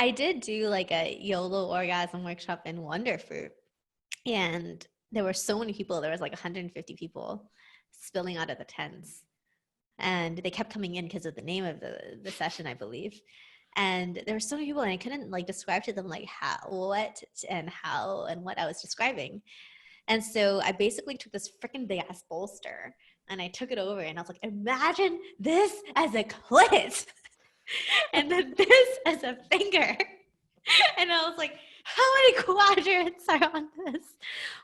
I did do like a YOLO orgasm workshop in Wonderfruit, and there were so many people. There was like 150 people spilling out of the tents, and they kept coming in because of the name of the session, I believe. And there were so many people, and I couldn't like describe to them like how and what I was describing. And so I basically took this freaking big ass bolster and I took it over and I was like, imagine this as a clit and then this as a finger. And I was like, how many quadrants are on this?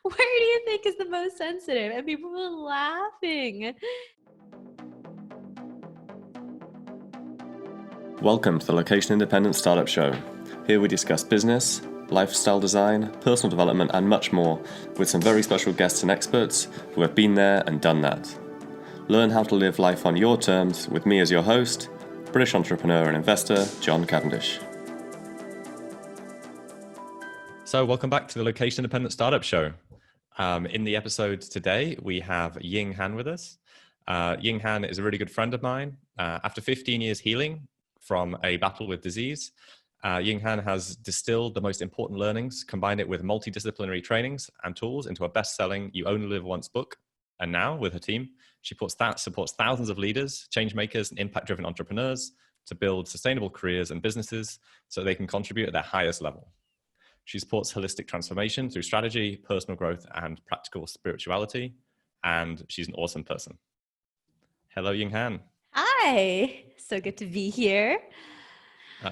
Where do you think is the most sensitive? And people were laughing. Welcome to the Location Independent Startup Show. Here we discuss business, lifestyle design, personal development, and much more with some very special guests and experts who have been there and done that. Learn how to live life on your terms with me as your host, British entrepreneur and investor, John Cavendish. So welcome back to the Location Independent Startup Show. In the episode today, we have Ying Han with us. Ying Han is a really good friend of mine. After 15 years healing from a battle with disease, Ying Han has distilled the most important learnings, combined it with multidisciplinary trainings and tools into a best-selling You Only Live Once book. And now, with her team, she supports thousands of leaders, change makers, and impact-driven entrepreneurs to build sustainable careers and businesses so they can contribute at their highest level. She supports holistic transformation through strategy, personal growth, and practical spirituality. And she's an awesome person. Hello, Ying Han. Hi, so good to be here.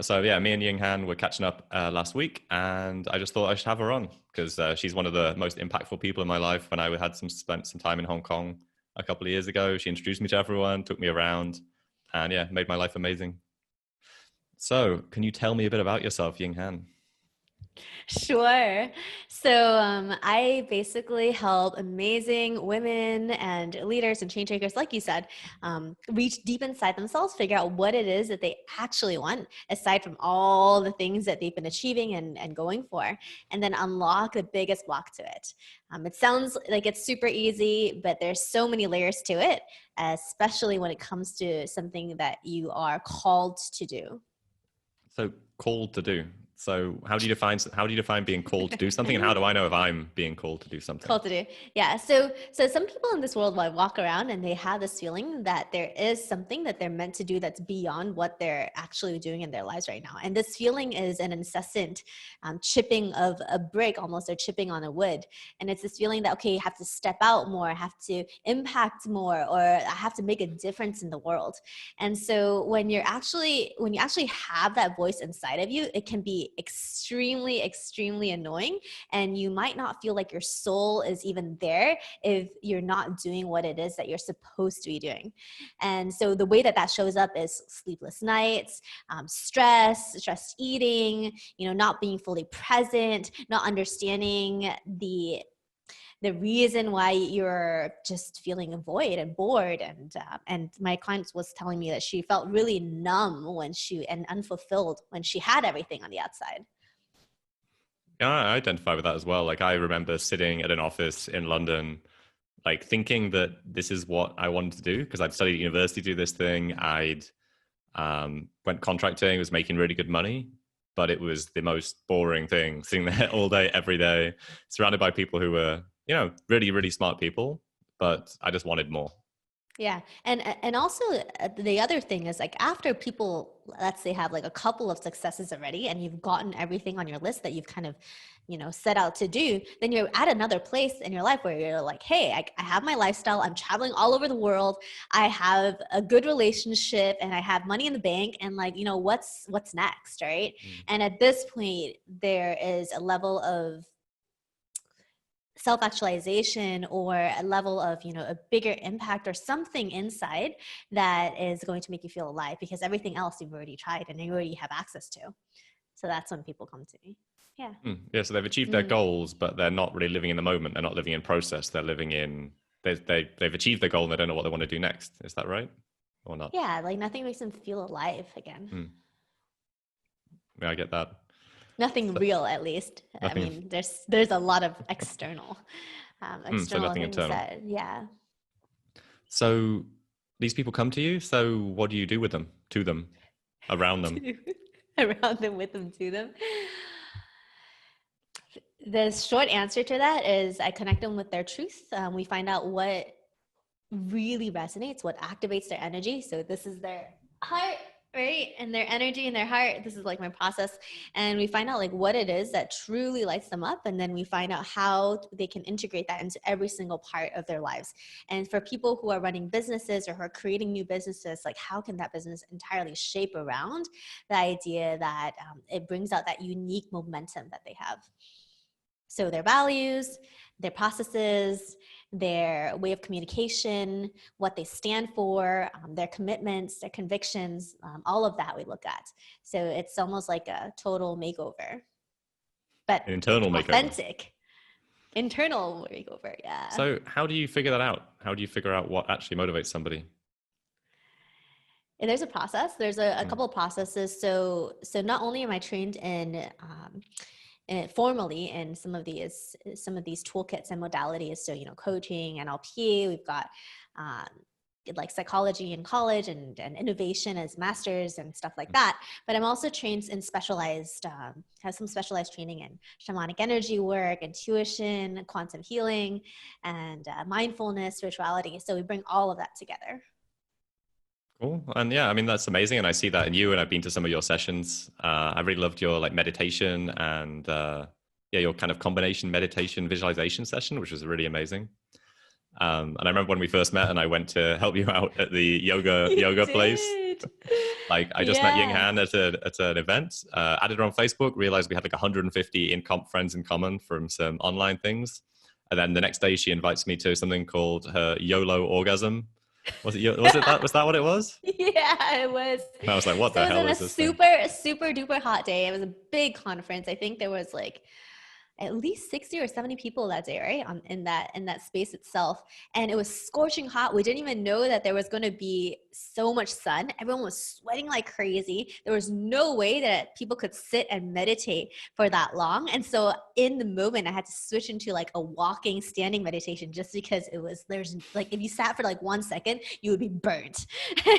Me and Ying Han were catching up last week, and I just thought I should have her on because she's one of the most impactful people in my life. When I spent some time in Hong Kong a couple of years ago, she introduced me to everyone, took me around, and made my life amazing. So can you tell me a bit about yourself, Ying Han? Sure. So I basically help amazing women and leaders and change makers, like you said, reach deep inside themselves, figure out what it is that they actually want, aside from all the things that they've been achieving and going for, and then unlock the biggest block to it. It sounds like it's super easy, but there's so many layers to it, especially when it comes to something that you are called to do. So called to do. So how do you define being called to do something, and how do I know if I'm being called to do something? Called to do. Yeah. So some people in this world will walk around and they have this feeling that there is something that they're meant to do that's beyond what they're actually doing in their lives right now. And this feeling is an incessant chipping of a brick, almost, or chipping on a wood. And it's this feeling that, okay, you have to step out more, I have to impact more, or I have to make a difference in the world. And so when you actually have that voice inside of you, it can be extremely, extremely annoying. And you might not feel like your soul is even there if you're not doing what it is that you're supposed to be doing. And so the way that shows up is sleepless nights, stress eating, not being fully present, not understanding the reason why you're just feeling void and bored. And my client was telling me that she felt really numb and unfulfilled when she had everything on the outside. Yeah, I identify with that as well. Like, I remember sitting at an office in London, like thinking that this is what I wanted to do because I'd studied at university to do this thing. I'd went contracting, was making really good money, but it was the most boring thing, sitting there all day, every day, surrounded by people who were, really, really smart people, but I just wanted more. Yeah. And also the other thing is, like, after people, let's say, have like a couple of successes already and you've gotten everything on your list that you've kind of, set out to do, then you're at another place in your life where you're like, hey, I have my lifestyle. I'm traveling all over the world. I have a good relationship and I have money in the bank. And like, what's next, right? And at this point, there is a level of self-actualization or a level of, a bigger impact or something inside that is going to make you feel alive, because everything else you've already tried and you already have access to. So that's when people come to me. Yeah. Yeah. So they've achieved their goals, but they're not really living in the moment. They're not living in process. They're living in, they've achieved their goal and they don't know what they want to do next. Is that right? Or not? Yeah. Like, nothing makes them feel alive again. Yeah, I get that. Nothing real, at least. Nothing. I mean, there's a lot of external So nothing things internal. yeah. So these people come to you. So what do you do with them, to them, around them? around them, with them, to them. The short answer to that is I connect them with their truth. We find out what really resonates, what activates their energy. So this is their heart, right? And their energy and their heart. This is like my process. And we find out like what it is that truly lights them up. And then we find out how they can integrate that into every single part of their lives. And for people who are running businesses or who are creating new businesses, like how can that business entirely shape around the idea that it brings out that unique momentum that they have. So their values, their processes, their way of communication, what they stand for, their commitments, their convictions, all of that we look at. So it's almost like a total makeover, but An internal makeover. authentic, internal makeover. Yeah. So how do you figure that out? How do you figure out what actually motivates somebody? And there's a process. There's a couple of processes. So not only am I trained in formally in some of these toolkits and modalities. So, coaching, NLP, we've got like psychology in college and innovation as masters and stuff like that. But I'm also trained in specialized, have some specialized training in shamanic energy work, intuition, quantum healing, and mindfulness, spirituality. So we bring all of that together. Cool. And yeah, I mean, that's amazing. And I see that in you, and I've been to some of your sessions. I really loved your like meditation and yeah, your kind of combination meditation visualization session, which was really amazing. And I remember when we first met and I went to help you out at the yoga place. Like I just met Ying Yeah. Han at an event, added her on Facebook, realized we had like 150 friends in common from some online things. And then the next day she invites me to something called her YOLO orgasm. Was that what it was? Yeah, it was. And I was like, what So the it was hell on a is this thing? super duper hot day. It was a big conference. I think there was like at least 60 or 70 people that day, right? In that space itself. And it was scorching hot. We didn't even know that there was going to be so much sun. Everyone was sweating like crazy. There was no way that people could sit and meditate for that long. And so in the moment, I had to switch into like a walking, standing meditation just because there's like, if you sat for like 1 second, you would be burnt.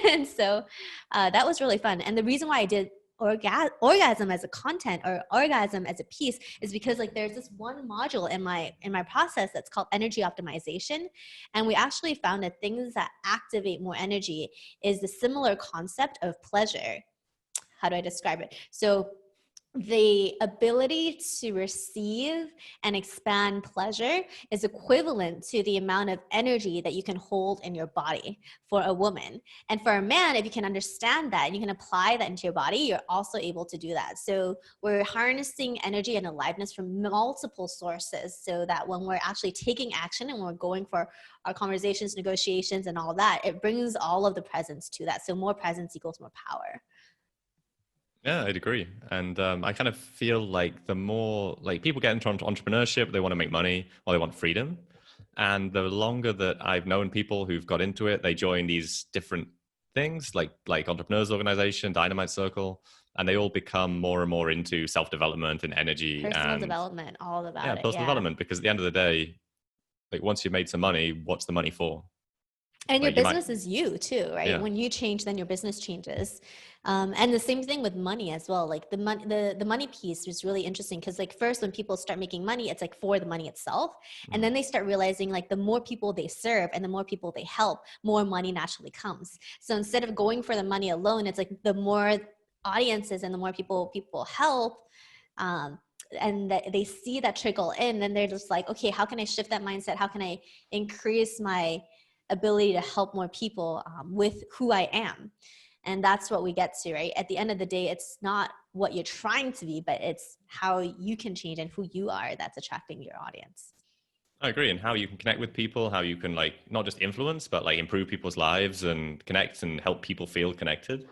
And so that was really fun. And the reason why I did orgasm as a content or orgasm as a piece is because like there's this one module in my process that's called energy optimization, and we actually found that things that activate more energy is the similar concept of pleasure. How do I describe it? So the ability to receive and expand pleasure is equivalent to the amount of energy that you can hold in your body for a woman. And for a man, if you can understand that and you can apply that into your body, you're also able to do that. So we're harnessing energy and aliveness from multiple sources so that when we're actually taking action and we're going for our conversations, negotiations, and all that, it brings all of the presence to that. So more presence equals more power. Yeah, I'd agree. And I kind of feel like the more like people get into entrepreneurship, they want to make money or they want freedom. And the longer that I've known people who've got into it, they join these different things like entrepreneurs organization, Dynamite Circle, and they all become more and more into self-development and energy Personal and development, all yeah, about it. personal Yeah. development. Because at the end of the day, like once you've made some money, what's the money for? And your Like you might, business is you too, right? yeah. When you change, then your business changes. And the same thing with money as well. Like the money piece was really interesting because like first when people start making money, it's like for the money itself. And then they start realizing like the more people they serve and the more people they help, more money naturally comes. So instead of going for the money alone, it's like the more audiences and the more people help, um, and that they see that trickle in, then they're just like, okay, how can I shift that mindset? How can I increase my ability to help more people with who I am? And that's what we get to, right? At the end of the day, it's not what you're trying to be, but it's how you can change and who you are that's attracting your audience. I agree. And how you can connect with people, how you can like not just influence, but like improve people's lives and connect and help people feel connected.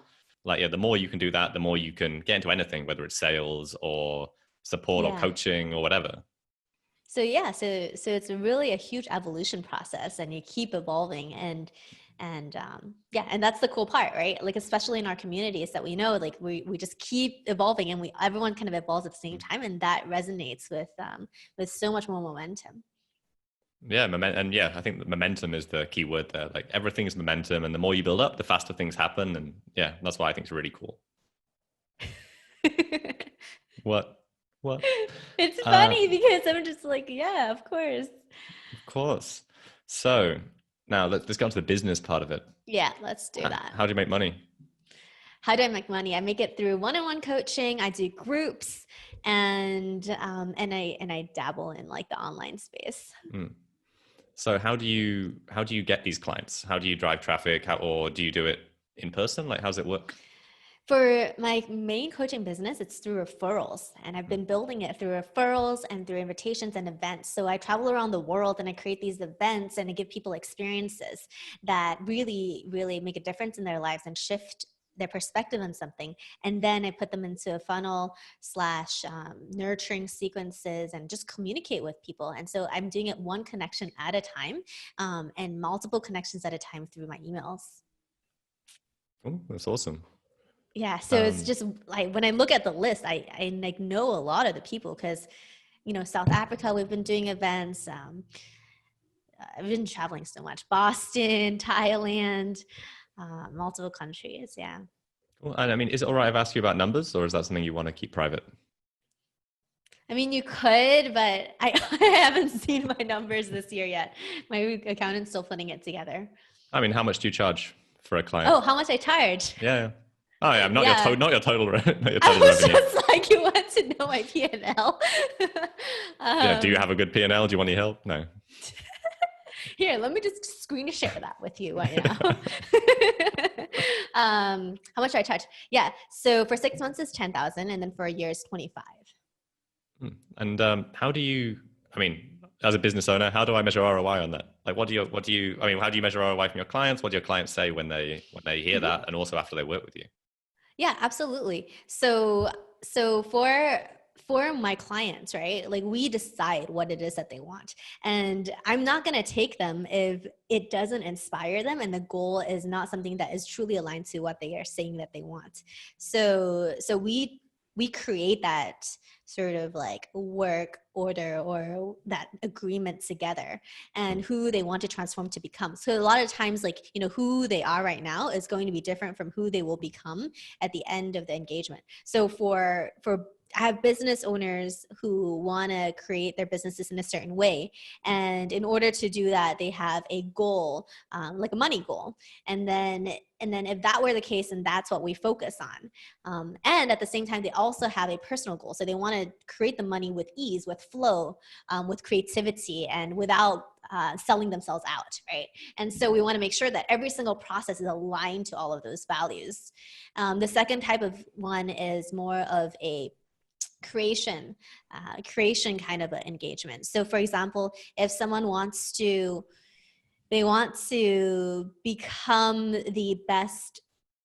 Like, yeah, the more you can do that, the more you can get into anything, whether it's sales or support or Yeah. coaching or whatever. So yeah, so it's really a huge evolution process, and you keep evolving, and yeah, and that's the cool part, right? Like especially in our communities that we know, like we just keep evolving, and everyone kind of evolves at the same time, and that resonates with so much more momentum. Yeah, and yeah, I think that momentum is the key word there. Like everything is momentum, and the more you build up, the faster things happen. And yeah, that's why I think it's really cool. What? What? It's Uh, funny because I'm just like, yeah, of course. of course. So now let's go on to the business part of it. Yeah, let's do that. How do you make money? How do I make money? I make it through one-on-one coaching. I do groups, and I dabble in like the online space. Mm. So how do you get these clients? How do you drive traffic? Or do you do it in person? Like, how does it work? For my main coaching business, it's through referrals, and I've been building it through referrals and through invitations and events. So I travel around the world and I create these events and I give people experiences that really, really make a difference in their lives and shift their perspective on something. And then I put them into a funnel slash nurturing sequences and just communicate with people. And so I'm doing it one connection at a time, and multiple connections at a time through my emails. Oh, that's awesome. Yeah, so it's Um, just like when I look at the list, I like know a lot of the people because, South Africa, we've been doing events. I've been traveling so much. Boston, Thailand, multiple countries. Yeah. cool. And I mean, is it all right if I ask you about numbers, or is that something you want to keep private? I mean, you could, but I, I haven't seen my numbers this year yet. My accountant's still putting it together. I mean, how much do you charge for a client? Oh, how much I charge? Yeah. Yeah. Oh, yeah. Not your Yeah. total, not your total, not your I total was revenue. just like, you want to know my P&L? Yeah. Do you um, have a good P&L? Do you want any help? No. Here, let me just screen share that with you right now. How much do I charge? Yeah. So for 6 months is 10,000, and then for a year is 25. Hmm. And how do you? I mean, as a business owner, how do I measure ROI on that? Like, what do you? I mean, how do you measure ROI from your clients? What do your clients say when they hear Mhm. that, and also after they work with you? Yeah, absolutely. So for my clients, right? Like we decide what it is that they want. And I'm not going to take them if it doesn't inspire them and the goal is not something that is truly aligned to what they are saying that they want. So we create that sort of like work order or that agreement together and Hmm. who they want to transform to become. So a lot of times, like, who they are right now is going to be different from who they will become at the end of the engagement. So for I have business owners who want to create their businesses in a certain way. And in order to do that, they have a goal, like a money goal. And then if that were the case, then that's what we focus on. And at the same time, they also have a personal goal. So they want to create the money with ease, with flow, with creativity, and without selling themselves out, right? And so we want to make sure that every single process is aligned to all of those values. The second type of one is more of a creation kind of an engagement. So for example, if someone wants to they want to become the best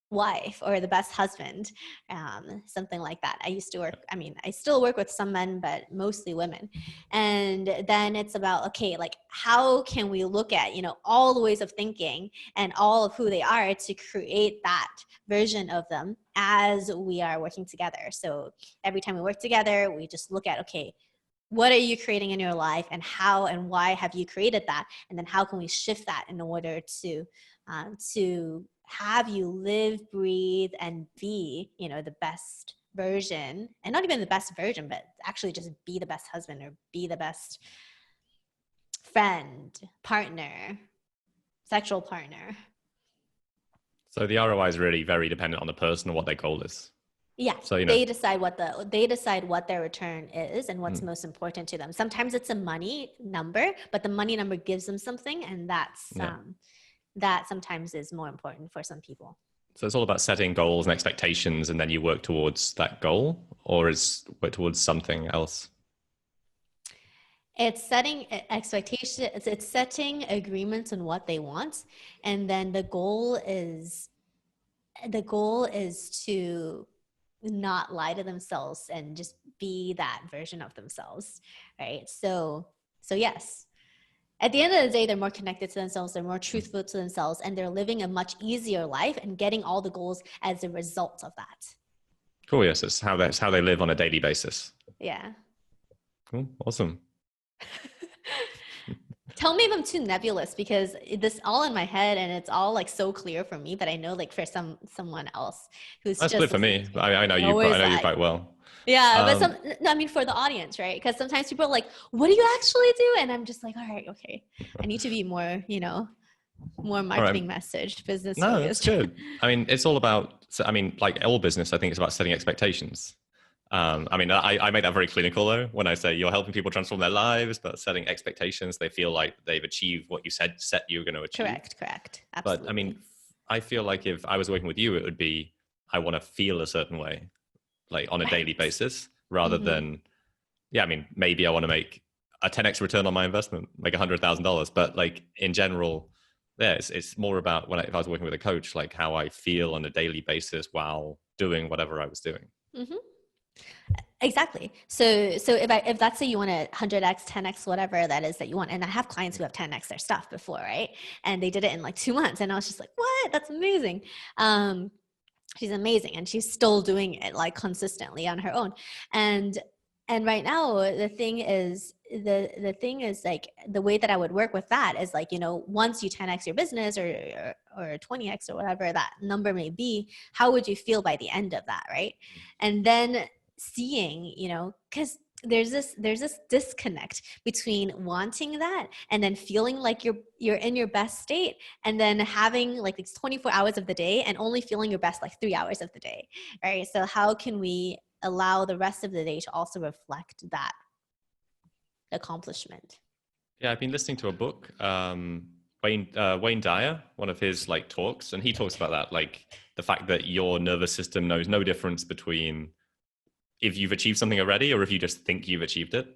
wife or the best husband, something like that. I still work with some men, but mostly women. And then it's about, okay, like how can we look at, all the ways of thinking and all of who they are to create that version of them as we are working together. So every time we work together, we just look at, okay, what are you creating in your life and how and why have you created that, and then how can we shift that in order to have you live, breathe, and be, the best version, and not even the best version, but actually just be the best husband or be the best friend, partner, sexual partner. So the ROI is really very dependent on the person and what their goal is. Yeah, So they decide what their return is and what's mm, most important to them. Sometimes it's a money number, but the money number gives them something, and yeah. that sometimes is more important for some people. So it's all about setting goals and expectations, and then you work towards that goal, or is work towards something else? It's setting expectations. It's setting agreements on what they want, and then the goal is to not lie to themselves and just be that version of themselves, right? So yes, at the end of the day, they're more connected to themselves, they're more truthful to themselves, and they're living a much easier life and getting all the goals as a result of that. Cool. Yes, it's how they live on a daily basis. Yeah. Cool. Awesome. Tell me if I'm too nebulous, because this all in my head and it's all like so clear for me, but I know like for someone else who's That's just clear for listening me. to me, I they're know you. I always know you like, quite well. yeah, but Um, no, I mean for the audience, right? Because sometimes people are like, what do you actually do? And I'm just like, all right, okay. I need to be more, more all right. marketing message, business No, that's focused. good. I mean, it's all about. I mean, like all business, I think it's about setting expectations. I mean, I make that very clinical though when I say you're helping people transform their lives, but setting expectations, they feel like they've achieved what you set you were going to achieve. Correct. But I Absolutely. mean, I feel like if I was working with you, it would be I want to feel a certain way, like on a daily Right. basis, rather Mm-hmm. than yeah. I mean, maybe I want to make a 10x return on my investment, make $100,000, but like in general, yeah, it's more about if I was working with a coach, like how I feel on a daily basis while doing whatever I was doing. Mm-hmm. Exactly. So if that's say you want a 100x, 10x, whatever that is that you want, and I have clients who have 10x their stuff before, right? And they did it in like 2 months, and I was just like, what? That's amazing. Um, she's amazing, and she's still doing it like consistently on her own. And and right now the thing is like the way that I would work with that is like, once you 10x your business or 20x or whatever that number may be, how would you feel by the end of that, right? And then seeing, because there's this disconnect between wanting that and then feeling like you're in your best state, and then having like these 24 hours of the day and only feeling your best like 3 hours of the day, right? So how can we allow the rest of the day to also reflect that accomplishment? Yeah, I've been listening to a book, Wayne Dyer, one of his like talks, and he talks about that, like the fact that your nervous system knows no difference between if you've achieved something already or if you just think you've achieved it.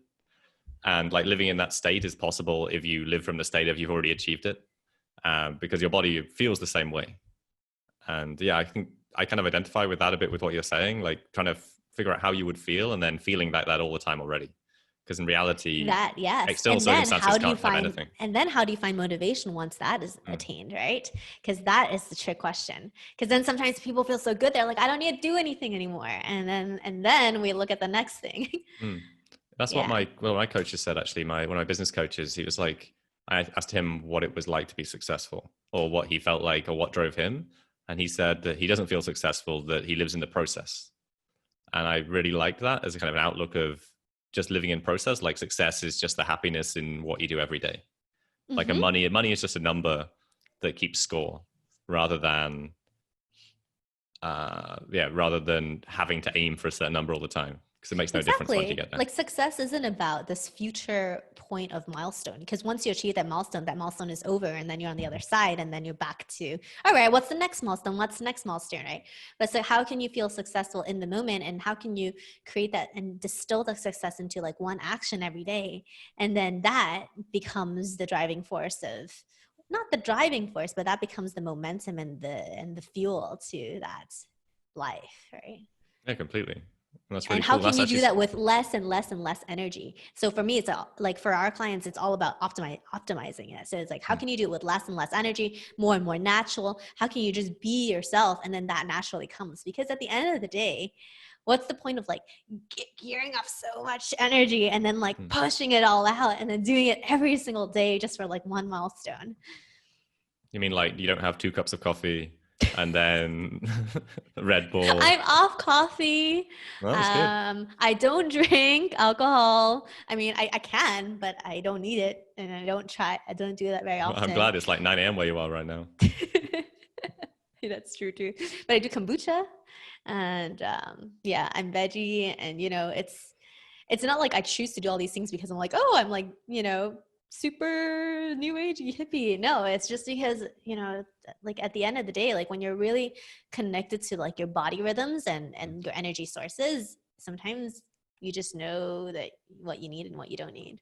And like living in that state is possible if you live from the state of you've already achieved it, because your body feels the same way. And yeah, I think I kind of identify with that a bit with what you're saying, like trying to figure out how you would feel and then feeling like that all the time already. Because in reality, That, yes. external circumstances can't have anything. And then how do you find motivation once that is Mm. attained, right? Because that is the trick question. Because then sometimes people feel so good, they're like, I don't need to do anything anymore. And then we look at the next thing. Mm. That's what Yeah. my coaches said actually. One of my business coaches, he was like, I asked him what it was like to be successful or what he felt like or what drove him. And he said that he doesn't feel successful, that he lives in the process. And I really liked that as a kind of an outlook of just living in process. Like success is just the happiness in what you do every day. Like Mm-hmm. money is just a number that keeps score rather than rather than having to aim for a certain number all the time, because it makes no difference once you Exactly. get there. Like success isn't about this future point of milestone, because once you achieve that milestone is over, and then you're on the other side, and then you're back to, all right, what's the next milestone? What's the next milestone, right? But so how can you feel successful in the moment, and how can you create that and distill the success into like one action every day? And then that becomes the driving force of, not the driving force, but that becomes the momentum and the fuel to that life, right? Yeah, completely. And that's really And how cool. can That's you actually do that with less and less and less energy? So for me, it's like for our clients, it's all about optimizing it. So it's like, how can you do it with less and less energy, more and more natural? How can you just be yourself? And then that naturally comes, because at the end of the day, what's the point of like gearing up so much energy and then like pushing it all out and then doing it every single day just for like one milestone? you mean like you don't have 2 cups of coffee and then Red Bull? I'm off coffee. Well, that's good. I don't drink alcohol. I mean, I can, but I don't need it. And I don't do that very Well, I'm often. glad it's like 9 a.m. where you are right now. That's true too. But I do kombucha, and yeah, I'm veggie, and it's not like I choose to do all these things because I'm like, oh, I'm like, super new agey hippie. No, it's just because, like at the end of the day, like when you're really connected to like your body rhythms and your energy sources, sometimes you just know that what you need and what you don't need.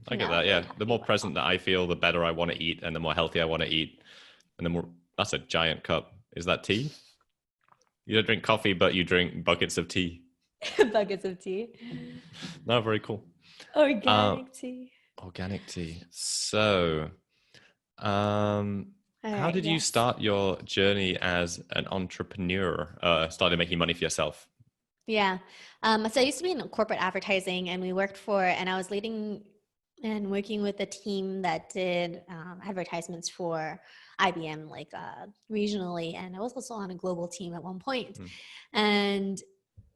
I get that. Really Yeah. The happy more about present that I feel, the better I want to eat and the more healthy I want to eat. And the more, that's a giant cup. Is that tea? You don't drink coffee, but you drink buckets of tea. it. Buckets of tea. No, very cool. Organic tea. Organic tea. So, um, All how right, did you yes. start your journey as an entrepreneur? Started making money for yourself? Yeah. So I used to be in corporate advertising, and we worked for, and I was leading and working with a team that did advertisements for IBM, like regionally, and I was also on a global team at one point. Mm.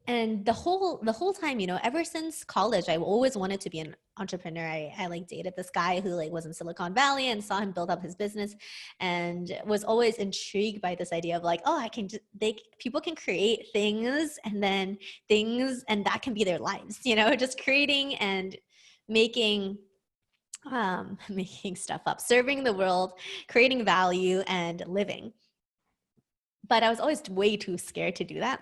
And the whole time, ever since college, I always wanted to be an entrepreneur. I like dated this guy who like was in Silicon Valley and saw him build up his business, and was always intrigued by this idea of like, oh, I can just people can create things, and that can be their lives, just creating and making making stuff up, serving the world, creating value, and living. But I was always way too scared to do that.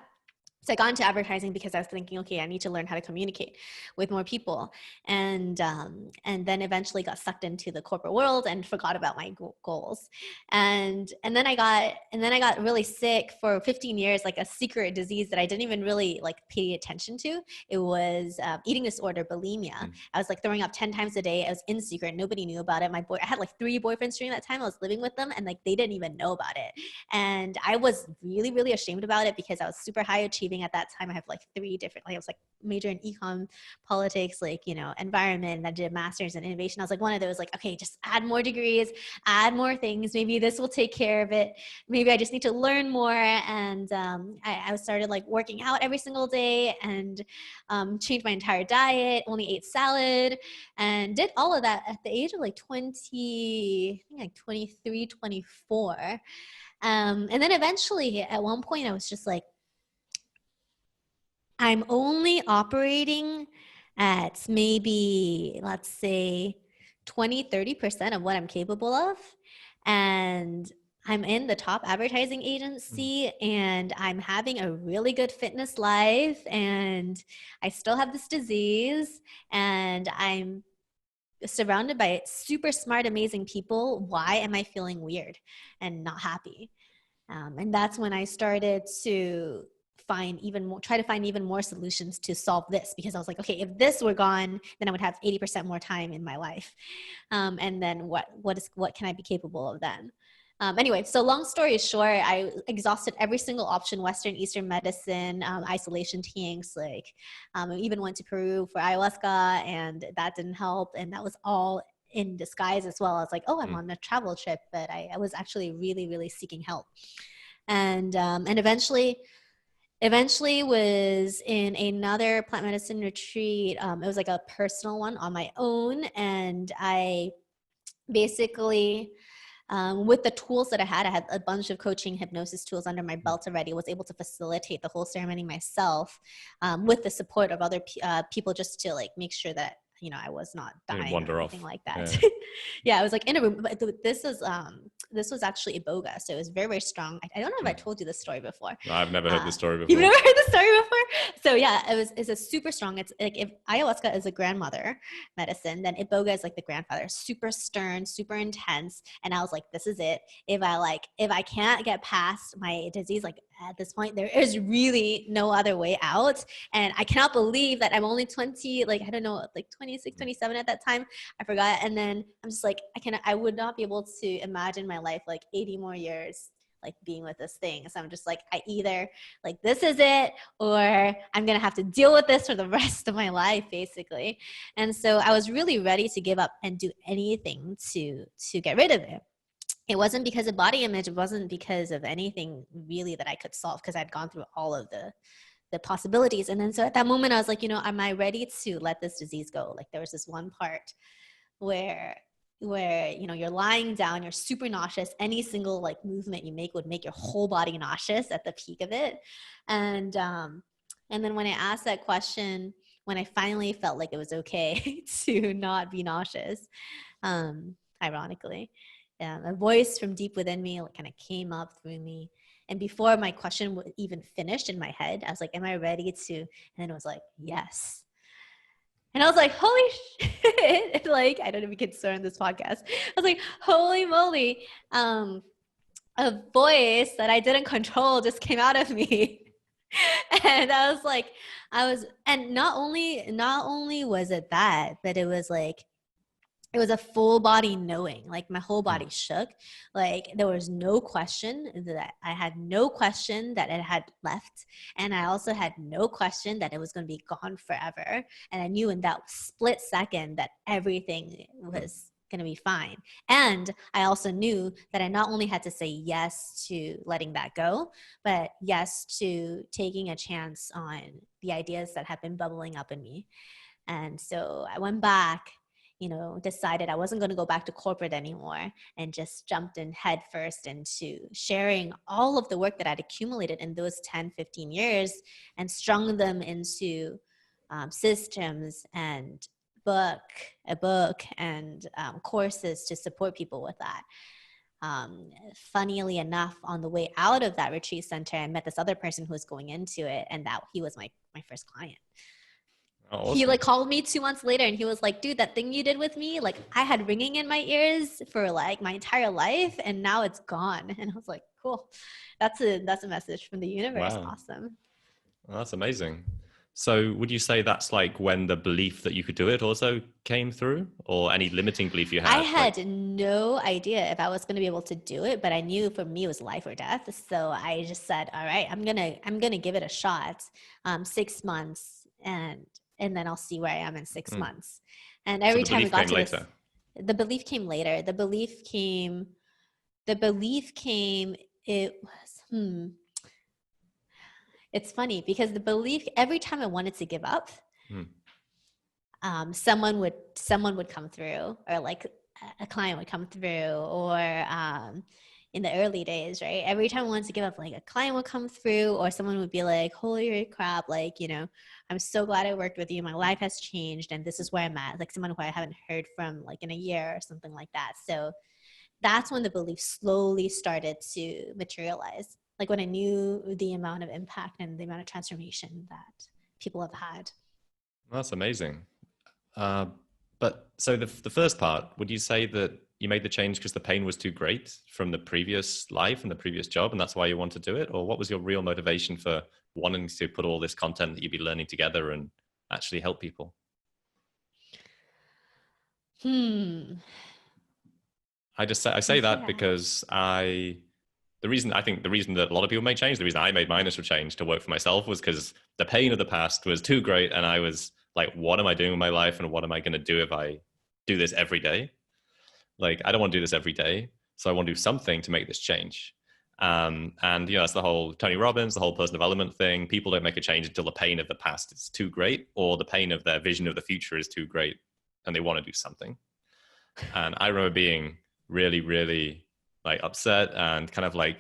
So I got into advertising because I was thinking, okay, I need to learn how to communicate with more people, and then eventually got sucked into the corporate world and forgot about my goals, and then I got really sick for 15 years, like a secret disease that I didn't even really like pay attention to. It was eating disorder, bulimia. I was like throwing up 10 times a day. I was in secret. Nobody knew about it. I had like 3 boyfriends during that time. I was living with them, and like they didn't even know about it. And I was really, really ashamed about it because I was super high achieving at that time. I have like 3 different, like I was like major in econ, politics, like, environment, and I did a master's in innovation. I was like one of those, like, okay, just add more degrees, add more things. Maybe this will take care of it. Maybe I just need to learn more. And I started like working out every single day, and changed my entire diet, only ate salad, and did all of that at the age of like 20, I think like 23, 24. And then eventually at one point I was just like, I'm only operating at maybe, let's say, 20, 30% of what I'm capable of. And I'm in the top advertising agency, and I'm having a really good fitness life, and I still have this disease, and I'm surrounded by super smart, amazing people. Why am I feeling weird and not happy? And that's when I started to try to find even more solutions to solve this, because I was like, okay, if this were gone, then I would have 80% more time in my life. And then what can I be capable of then? Anyway, so long story short, I exhausted every single option: Western, Eastern medicine, isolation tanks, like I even went to Peru for ayahuasca, and that didn't help. And that was all in disguise as well. I was like, oh, I'm on a travel trip, but I was actually really, really seeking help. And eventually was in another plant medicine retreat. It was like a personal one on my own, and I basically, with the tools that I had a bunch of coaching hypnosis tools under my belt already, was able to facilitate the whole ceremony myself, with the support of other people, just to like make sure that I was not Didn't dying or wander anything off. like that. Yeah. Yeah, I was like in a room, but this was actually iboga, so it was very, very strong. I don't know if I told you this story before. I've never heard this story You've before. never heard the story before? So yeah, it's a super strong. It's like if ayahuasca is a grandmother medicine, then iboga is like the grandfather. Super stern, super intense. And I was like, this is it. If I can't get past my disease, like at this point, there is really no other way out. And I cannot believe that I'm only 20, like I don't know, like 26, 27 at that time. I forgot. And then I'm just like, I would not be able to imagine my life like 80 more years like being with this thing. So I'm just like, I either like this is it, or I'm gonna have to deal with this for the rest of my life, basically. And so I was really ready to give up and do anything to get rid of it. It wasn't because of body image. It wasn't because of anything really that I could solve, because I'd gone through all of the possibilities. And then so at that moment I was like, am I ready to let this disease go? Like there was this one part where you're lying down, you're super nauseous. Any single like movement you make would make your whole body nauseous at the peak of it. And then when I asked that question, when I finally felt like it was okay to not be nauseous, ironically, a voice from deep within me kind of came up through me. And before my question even finished in my head, I was like, am I ready to? And then it was like, yes. And I was like, holy shit. Like, I don't know if we can swear on this podcast. I was like, holy moly. A voice that I didn't control just came out of me. And I was like, and not only was it that, but it was like, it was a full body knowing, like my whole Mm. body shook. Like there was no question that I had no question that it had left. And I also had no question that it was going to be gone forever. And I knew in that split second that everything was going to be fine. And I also knew that I not only had to say yes to letting that go, but yes to taking a chance on the ideas that had been bubbling up in me. And so I went back, decided I wasn't going to go back to corporate anymore, and just jumped in head first into sharing all of the work that I'd accumulated in those 10, 15 years and strung them into systems and a book and courses to support people with that. Funnily enough, on the way out of that retreat center, I met this other person who was going into it, and that he was my first client. Oh, He awesome. like called me 2 months later and he was like, dude, that thing you did with me, like I had ringing in my ears for like my entire life and now it's gone. And I was like, cool. That's a message from the universe. Wow. Awesome. Well, that's amazing. So would you say that's like when the belief that you could do it also came through, or any limiting belief you I had? Like, had no idea if I was going to be able to do it, but I knew for me it was life or death. So I just said, all right, I'm gonna give it a shot. 6 months, and then I'll see where I am in six mm. months. And So every the time we belief got came to this, later. the belief came later. The belief came, it was, it's funny because the belief, every time I wanted to give up, Mm. someone would come through, or like a client would come through, or in the early days, right? Every time I wanted to give up, like a client would come through, or someone would be like, holy crap, like, I'm so glad I worked with you. My life has changed and this is where I'm at. Like someone who I haven't heard from like in a year or something like that. So that's when the belief slowly started to materialize. Like when I knew the amount of impact and the amount of transformation that people have had. That's amazing. Uh, but so the first part, would you say that you made the change because the pain was too great from the previous life and the previous job, and that's why you want to do it? Or what was your real motivation for wanting to put all this content that you'd be learning together and actually help people? Hmm. I say that Yeah. because the reason that a lot of people make change, the reason I made my initial change to work for myself was because the pain of the past was too great, and I was like, what am I doing with my life, and what am I going to do if I do this every day? Like, I don't want to do this every day, so I want to do something to make this change. And that's the whole Tony Robbins, the whole personal development thing. People don't make a change until the pain of the past is too great, or the pain of their vision of the future is too great, and they want to do something. And I remember being really, really like upset and kind of like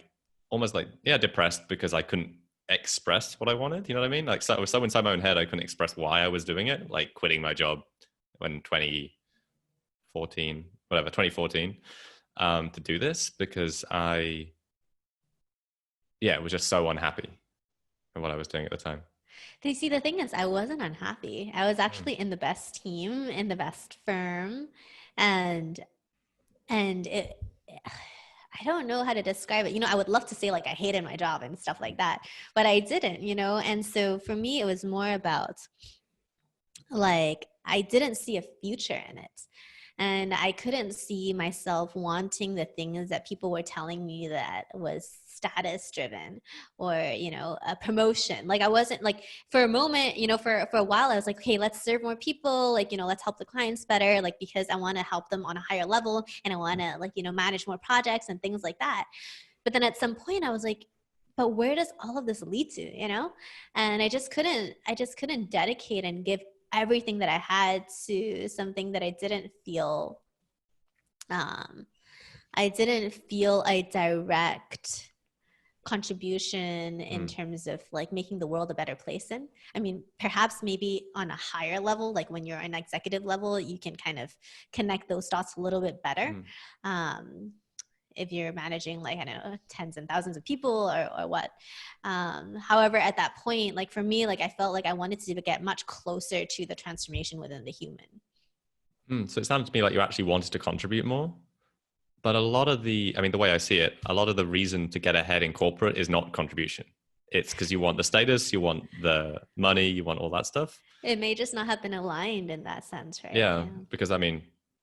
almost like, yeah, depressed because I couldn't express what I wanted. You know what I mean? Like, so I was so inside my own head, I couldn't express why I was doing it, like quitting my job when 2014, whatever, 2014, to do this because was just so unhappy with what I was doing at the time. You see, the thing is, I wasn't unhappy. I was Mm. actually in the best team, in the best firm, and it. I don't know how to describe it. I would love to say like I hated my job and stuff like that, but I didn't. And so for me, it was more about like I didn't see a future in it. And I couldn't see myself wanting the things that people were telling me that was status driven, or a promotion. Like I wasn't like, for a moment, for a while I was like, hey, let's serve more people, like let's help the clients better, like because I want to help them on a higher level, and I want to like manage more projects and things like that. But then at some point I was like, but where does all of this lead to, and I just couldn't dedicate and give everything that I had to something that um I didn't feel a direct contribution in Mm. terms of like making the world a better place in. I mean, perhaps maybe on a higher level, like when you're an executive level, you can kind of connect those dots a little bit better. Mm. Um, if you're managing like, I don't know, tens and thousands of people or what. However, at that point, like for me, like I felt like I wanted to get much closer to the transformation within the human. Mm. So it sounded to me like you actually wanted to contribute more. But the way I see it, a lot of the reason to get ahead in corporate is not contribution. It's because you want the status, you want the money, you want all that stuff. It may just not have been aligned in that sense, right? Yeah, Yeah. because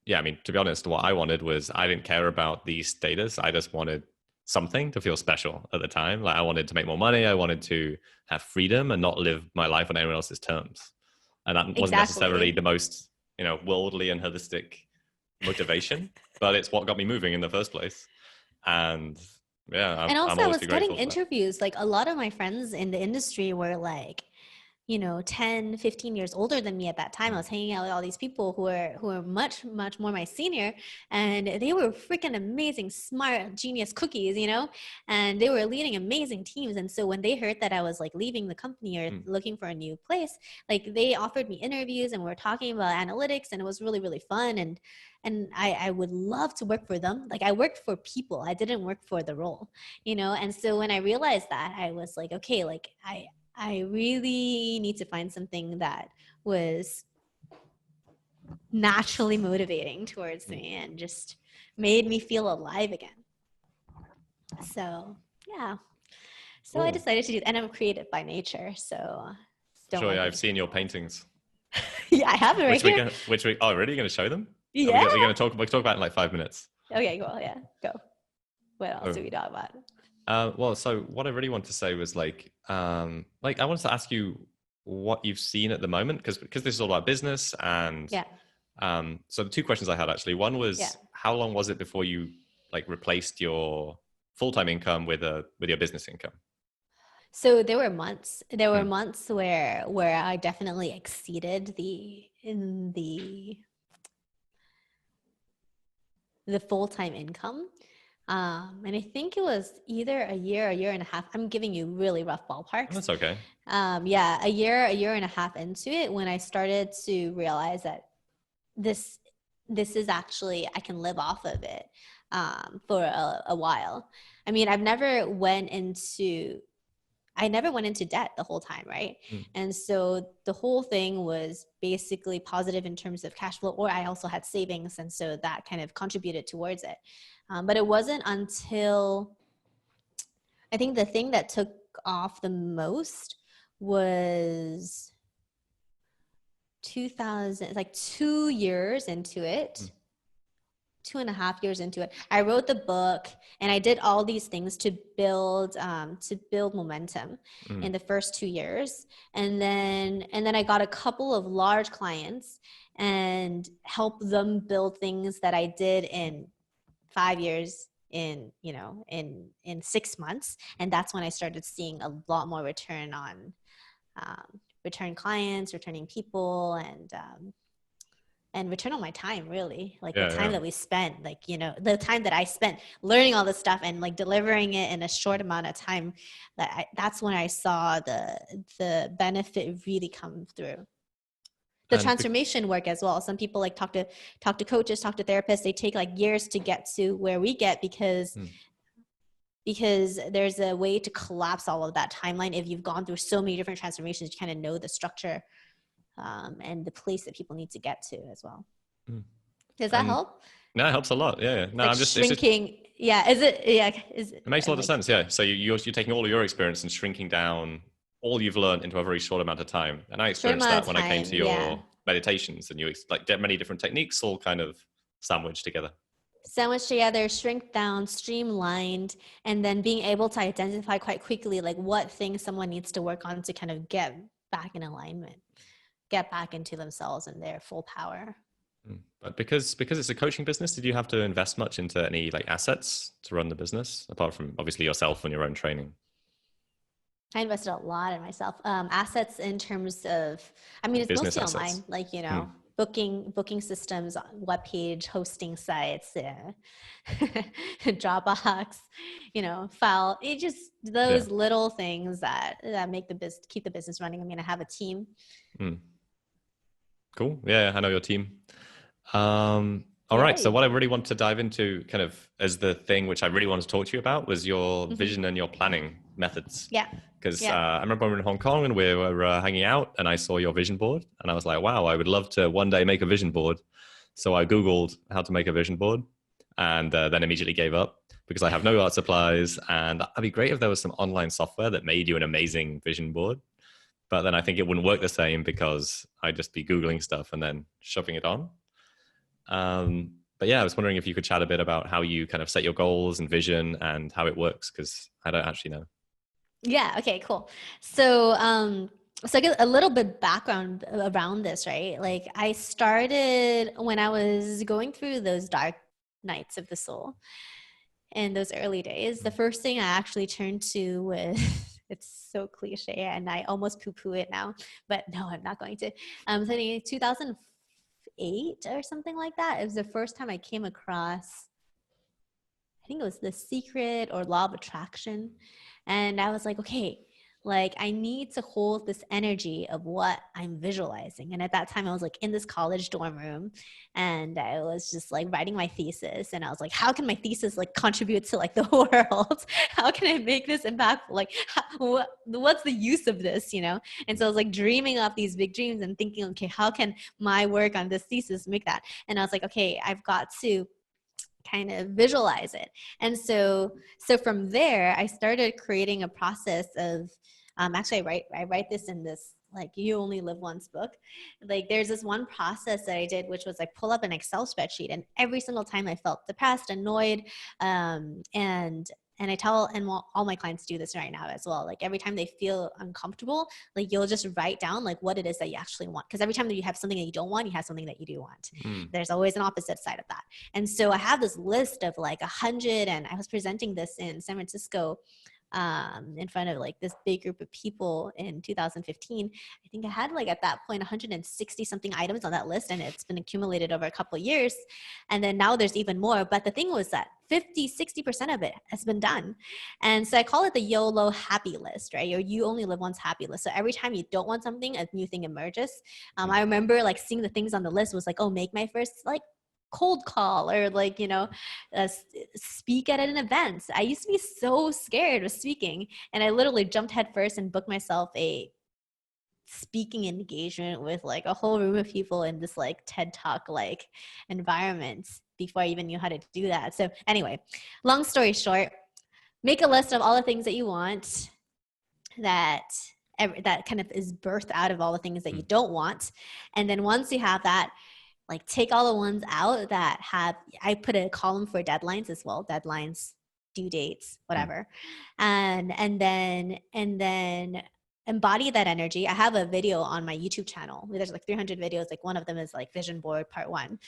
yeah, I mean, to be honest, what I wanted was I didn't care about the status. I just wanted something to feel special at the time. Like I wanted to make more money. I wanted to have freedom and not live my life on anyone else's terms. And that wasn't necessarily Exactly. the most, worldly and holistic motivation, but it's what got me moving in the first place. And yeah, And I'm also, I always was be getting grateful for that. interviews. Like a lot of my friends in the industry were like, 10, 15 years older than me at that time. I Mm, was hanging out with all these people who are much, much more my senior, and they were freaking amazing, smart, genius cookies. And they were leading amazing teams. And so when they heard that I was like leaving the company or mm, looking for a new place, like they offered me interviews and we were talking about analytics, and it was really, really fun. And I would love to work for them. Like I worked for people. I didn't work for the role. And so when I realized that, I was like, okay, like I really need to find something that was naturally motivating towards mm. me and just made me feel alive again. So, yeah. So I Cool. decided to do, and I'm creative by nature. So don't Sure. like Yeah, I've anything. seen your paintings. Yeah, I have it right here. Oh, really? You're going to show them? Are we Yeah. going to talk about it in like 5 minutes? Okay, cool. Yeah, go. What else Oh. do we talk about? Well, so what I really want to say was like I wanted to ask you what you've seen at the moment, because this is all about business, and Yeah, so the two questions I had actually. One yeah. was how long was it before you like replaced your full-time income with your business income? So there were months. There were Mm, months where I definitely exceeded the full-time income. And I think it was either a year and a half. I'm giving you really rough ballparks. that's okay. Yeah, a year and a half into it when I started to realize that this this is actually, I can live off of it for a while. I mean, I never went into debt the whole time, right? Mm, And so the whole thing was basically positive in terms of cash flow, or I also had savings. And so that kind of contributed towards it. But it wasn't until I think the thing that took off the most was 2000, like 2 years into mm, it, 2.5 years into it. I wrote the book and I did all these things to build momentum mm, in the first 2 years. And then I got a couple of large clients and helped them build things that I did in 5 years, in 6 months. And that's when I started seeing a lot more return on return clients, returning people, and return on my time, really, like the yeah, time yeah. that we spent, like the time that I spent learning all this stuff and like delivering it in a short amount of time. That's when I saw the benefit really come through. The And transformation work as well. Some people like talk to coaches, talk to therapists. They take like years to get to where we get mm, because there's a way to collapse all of that timeline. If you've gone through so many different transformations, you kind of know the structure and the place that people need to get to as well. mm. Does that And help? no, it helps a lot. Yeah, yeah. No, Like it's just shrinking. Yeah. Is it? Yeah. Is it? it makes a I'm lot of like sense. Yeah. So you're taking all of your experience and shrinking down all you've learned into a very short amount of time. And I short experienced amount that of when I came time. to Yeah. your meditations, and you like get many different techniques all kind of sandwiched together. Sandwich together, shrink down, streamlined, and then being able to identify quite quickly like what things someone needs to work on to kind of get back in alignment, get back into themselves and their full power. Mm. But because it's a coaching business, did you have to invest much into any like assets to run the business apart from obviously yourself and your own training? I invested a lot in myself. Assets in terms of, I mean, it's Business mostly assets. online, like, Mm. booking systems, web page, hosting sites, Dropbox, file. It just Yeah. those little things that make the business, keep the business running. I mean, I have a team. Mm. Cool. Yeah, I know your team. All right. So Yay. what I really want to dive into kind of as the thing which I really wanted to talk to you about was your Hmm. vision and your planning methods. Yeah. Because Yeah. I remember we were in Hong Kong and we were hanging out and I saw your vision board and I was like, wow, I would love to one day make a vision board. So I Googled how to make a vision board and then immediately gave up because I have no art supplies. And it'd be great if there was some online software that made you an amazing vision board. But then I think it wouldn't work the same because I'd just be Googling stuff and then shoving it on. But yeah, I was wondering if you could chat a bit about how you kind of set your goals and vision and how it works, because I don't actually know. Yeah. Okay. Cool. So, so I get a little bit background around this, right? Like I started when I was going through those dark nights of the soul in those early days. The first thing I actually turned to was it's so cliche, and I almost poo-poo it now, but no, I'm not going to. So in 2008 or something like that, it was the first time I came across, I think it was The Secret or Law of Attraction. And I was like, okay, like I need to hold this energy of what I'm visualizing. And at that time, I was like in this college dorm room and I was just like writing my thesis. And I was like, how can my thesis like contribute to like the world? How can I make this impactful? Like, what's the use of this, you know? And so I was like dreaming up these big dreams and thinking, okay, how can my work on this thesis make that? And I was like, okay, I've got to kind of visualize it. And so from there I started creating a process of actually I write this in this like You Only Live Once book. Like there's this one process that I did, which was I pull up an Excel spreadsheet, and every single time I felt depressed, annoyed, and I tell, and all my clients do this right now as well. Like every time they feel uncomfortable, like you'll just write down like what it is that you actually want. Because every time that you have something that you don't want, you have something that you do want. Mm. There's always an opposite side of that. And so I have this list of like 100, and I was presenting this in San Francisco in front of like this big group of people in 2015. I think I had like at that point 160 something items on that list, and it's been accumulated over a couple of years. And then now there's even more. But the thing was that 50-60% of it has been done. And so I call it the YOLO happy list, right? Or You Only Live Once happy list. So every time you don't want something, a new thing emerges. I remember like seeing the things on the list was like, oh, make my first like cold call, or like, you know, speak at an event. I used to be so scared of speaking, and I literally jumped head first and booked myself a speaking engagement with like a whole room of people in this like TED Talk like environment before I even knew how to do that. So anyway, long story short, make a list of all the things that you want that that kind of is birthed out of all the things that you don't want. And then once you have that, like take all the ones out that have, I put a column for deadlines as well, deadlines, due dates, whatever. And then embody that energy. I have a video on my YouTube channel. There's like 300 videos. Like one of them is like vision board part 1.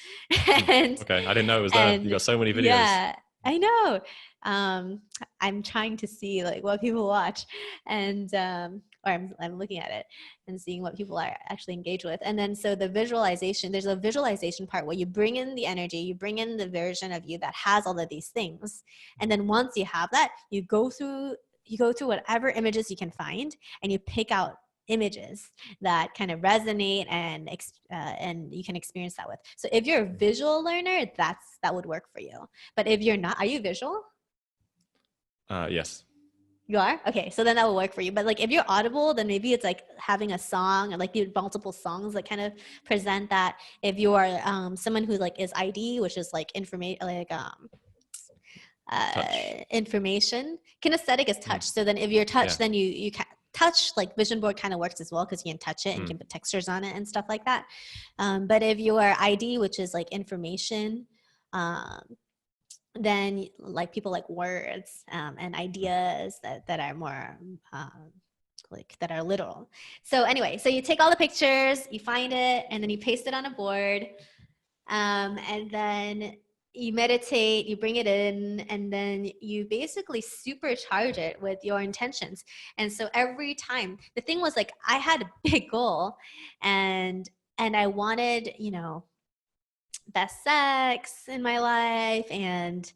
and Okay, I didn't know it was there. You and got so many videos. yeah, I know. I'm trying to see like what people watch, and or I'm looking at it and seeing what people are actually engaged with. And then so the visualization, there's a visualization part where you bring in the energy, you bring in the version of you that has all of these things. And then once you have that, you go through whatever images you can find, and you pick out images that kind of resonate and you can experience that with. So if you're a visual learner, that would work for you. But if you're not, are you visual? Yes. You are? Okay, so then that will work for you. But like if you're audible, then maybe it's like having a song, or like the multiple songs that kind of present that. If you are someone who like is ID, which is like information, like Touch. information. Kinesthetic is touch. So then if you're touch, Yeah. then you can touch, like vision board kind of works as well, because you can touch it and you can put textures on it and stuff like that. But if you are ID, which is like information, then like people like words and ideas that are more like that are literal. So anyway, so you take all the pictures, you find it, and then you paste it on a board, and then you meditate, you bring it in, and then you basically supercharge it with your intentions. And so every time, the thing was like I had a big goal, and I wanted, you know, best sex in my life, and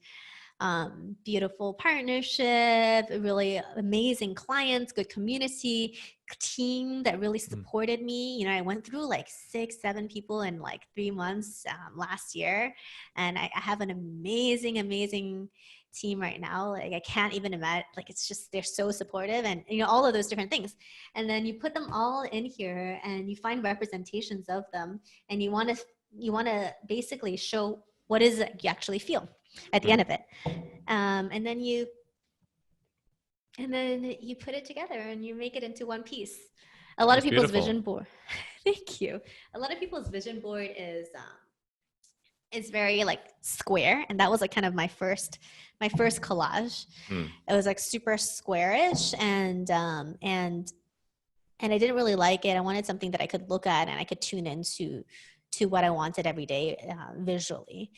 beautiful partnership, really amazing clients, good community, team that really supported me. You know, I went through like 6-7 people in like 3 months last year, and I have an amazing team right now. Like I can't even imagine, like it's just, they're so supportive, and you know, all of those different things. And then you put them all in here and you find representations of them, and you want to basically show what is it you actually feel at the end of it. And then you put it together and you make it into one piece. A lot of That's people's beautiful. vision board thank you. A lot of people's vision board is is very like square, and that was like kind of my first collage. Hmm. It was like super squarish, and I didn't really like it. I wanted something that I could look at and I could tune into to what I wanted every day, visually,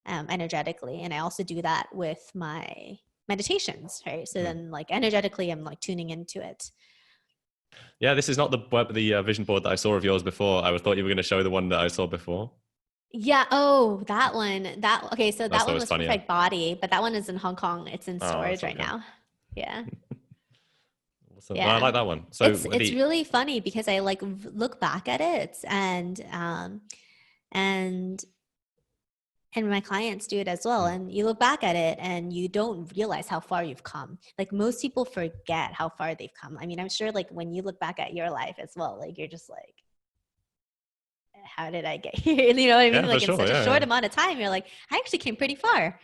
energetically. And I also do that with my meditations, right? So Hmm. then, like energetically, I'm like tuning into it. Yeah, this is not the vision board that I saw of yours before. I thought you were going to show the one that I saw before. Yeah. Oh, that one. That okay. So That's that one always was funnier. perfect body, but that one is in Hong Kong. It's in Oh, storage that's right okay. now. Yeah. Awesome. Well, I Yeah. like that one. So It's the really funny because I like look back at it, and my clients do it as well, Hmm. and you look back at it and you don't realize how far you've come. Like most people forget how far they've come. I mean, I'm sure like when you look back at your life as well, like you're just like, how did I get here? You know what I mean? Yeah, for Like in sure. such a Yeah, short yeah. amount of time, you're like, I actually came pretty far.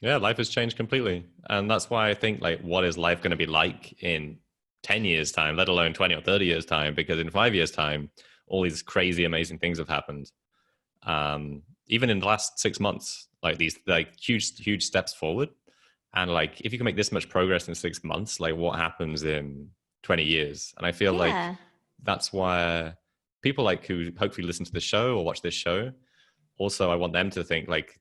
Yeah, life has changed completely. And that's why I think, like, what is life going to be like in 10 years' time, let alone 20 or 30 years' time? Because in 5 years' time, all these crazy, amazing things have happened. Even in the last 6 months, like these like huge steps forward. And like if you can make this much progress in 6 months, like what happens in 20 years? And I feel like Yeah. that's why people like who hopefully listen to the show or watch this show, also I want them to think like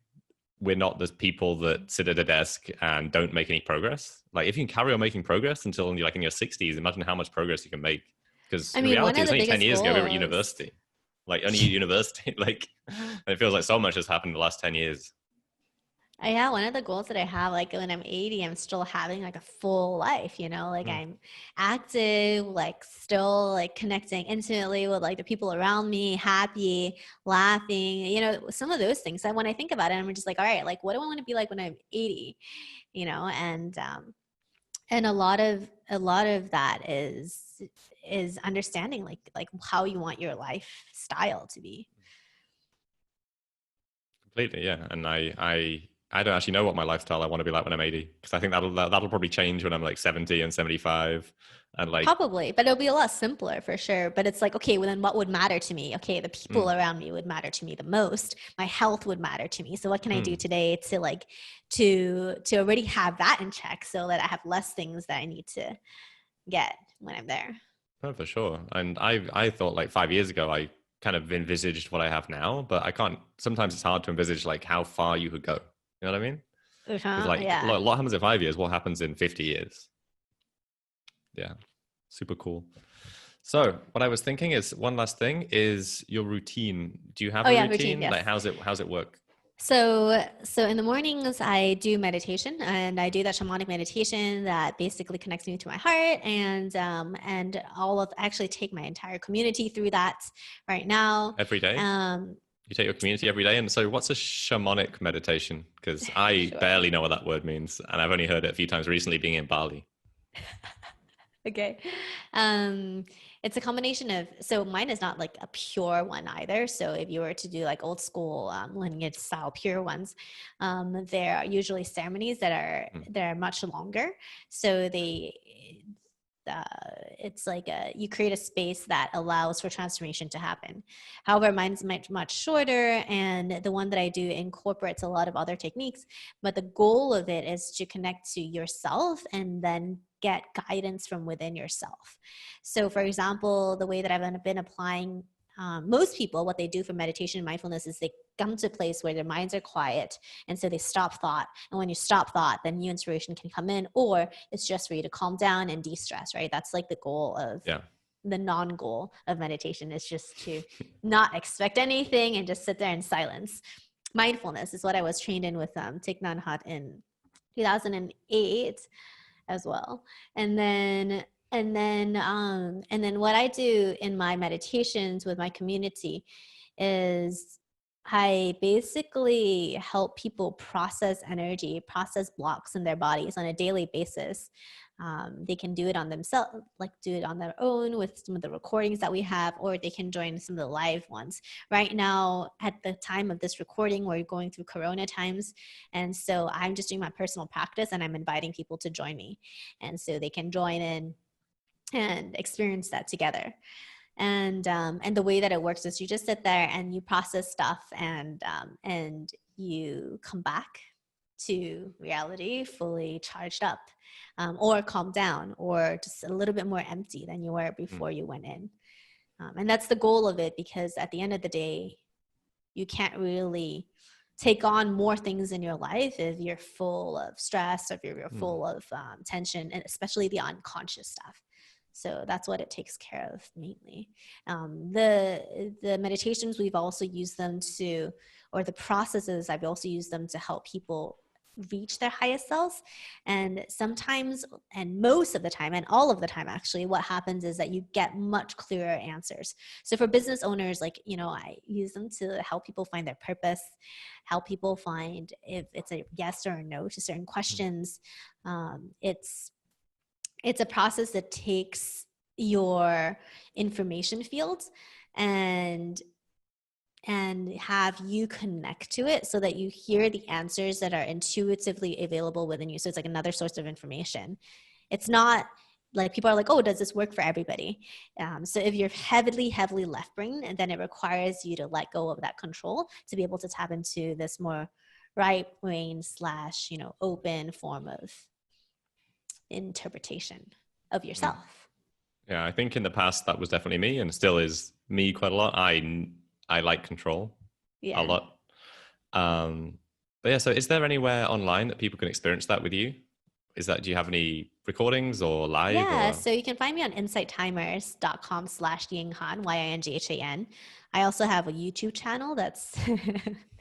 we're not the people that sit at a desk and don't make any progress. Like if you can carry on making progress until you're like in your 60s, imagine how much progress you can make. Because I in mean, one reality, it of was the only 10 biggest years ago we were at goals. university. Like only university, like, and it feels like so much has happened in the last 10 years. Yeah, one of the goals that I have, like when I'm 80, I'm still having like a full life, you know, like Mm, I'm active, like still like connecting intimately with like the people around me, happy, laughing, you know, some of those things. And when I think about it, I'm just like, all right, like what do I want to be like when I'm 80, you know? And a lot of that is understanding like how you want your lifestyle to be. completely, yeah. And I don't actually know what my lifestyle I want to be like when I'm 80, because I think that'll probably change when I'm like 70 and 75, and like, Probably, but it'll be a lot simpler for sure. But it's like, okay, well, then what would matter to me? Okay, the mm, people around me would matter to me the most. My health would matter to me. So what can I do mm, today to like to already have that in check so that I have less things that I need to get when I'm there. oh, for sure. And I thought like 5 years ago I kind of envisaged what I have now, but I can't. Sometimes it's hard to envisage like how far you could go. You know what I mean? Because Uh-huh, like yeah. a lot happens in 5 years. What happens in 50 years? Yeah, super cool. So what I was thinking is one last thing is your routine. Do you have Oh a yeah, routine, routine? Like yes. how's it work? So in the mornings I do meditation, and I do that shamanic meditation that basically connects me to my heart, and all of actually take my entire community through that right now. Every day? Um, You take your community every day. And so what's a shamanic meditation? Because I sure. barely know what that word means. And I've only heard it a few times recently being in Bali. Okay. Um, it's a combination of, so mine is not like a pure one either. So if you were to do like old school lineage style pure ones, there are usually ceremonies Mm, that are much longer. So it's like you create a space that allows for transformation to happen. However, mine's much shorter, and the one that I do incorporates a lot of other techniques. But the goal of it is to connect to yourself and then get guidance from within yourself. So, for example, the way that I've been applying, most people, what they do for meditation and mindfulness is they come to a place where their minds are quiet, and so they stop thought. And when you stop thought, then new inspiration can come in, or it's just for you to calm down and de-stress, right? That's like the goal of yeah. the non-goal of meditation, is just to not expect anything and just sit there in silence. Mindfulness is what I was trained in with Thich Nhat Hanh in 2008 as well. And then and then what I do in my meditations with my community is I basically help people process energy, process blocks in their bodies on a daily basis. They can do it on themselves, like do it on their own with some of the recordings that we have, or they can join some of the live ones. Right now, at the time of this recording, we're going through Corona times. And so I'm just doing my personal practice, and I'm inviting people to join me. And so they can join in and experience that together. And the way that it works is you just sit there and you process stuff, and you come back to reality fully charged up, or calm down, or just a little bit more empty than you were before you went in. And that's the goal of it, because at the end of the day, you can't really take on more things in your life if you're full of stress, or if you're full of tension, and especially the unconscious stuff. So that's what it takes care of mainly. The meditations, we've also used them to, or the processes, I've also used them to help people reach their highest selves. And sometimes, and most of the time, and all of the time actually, what happens is that you get much clearer answers. So for business owners, like, I use them to help people find their purpose, help people find if it's a yes or a no to certain questions. It's a process that takes your information fields and have you connect to it so that you hear the answers that are intuitively available within you. So it's like another source of information. It's not like people are like, oh, does this work for everybody? So if you're heavily left brain, then it requires you to let go of that control to be able to tap into this more right brain / open form of interpretation of yourself. Yeah, I think in the past that was definitely me, and still is me quite a lot. I like control a Yeah. lot. But yeah, so is there anywhere online that people can experience that with you? Do you have any recordings or live Yeah, or? so you can find me on insighttimers.com/Ying Han, YINGHAN. I also have a YouTube channel that's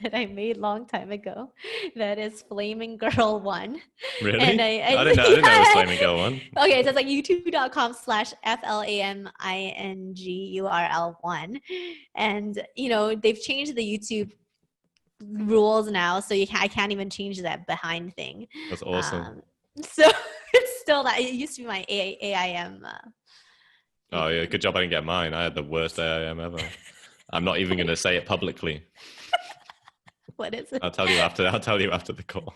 that I made long time ago that is Flaming Girl One. And Really? I didn't know it was yeah. Flaming Girl one. Okay, so it's like youtube.com/FLAMINGURL1. And they've changed the YouTube rules now, so I can't even change that behind thing. That's awesome. Um, so it's still that. It used to be my AIM Oh yeah, nickname. good job I didn't get mine. I had the worst AIM ever. I'm not even going to say it publicly. What is it? I'll tell you after. I'll tell you after the call.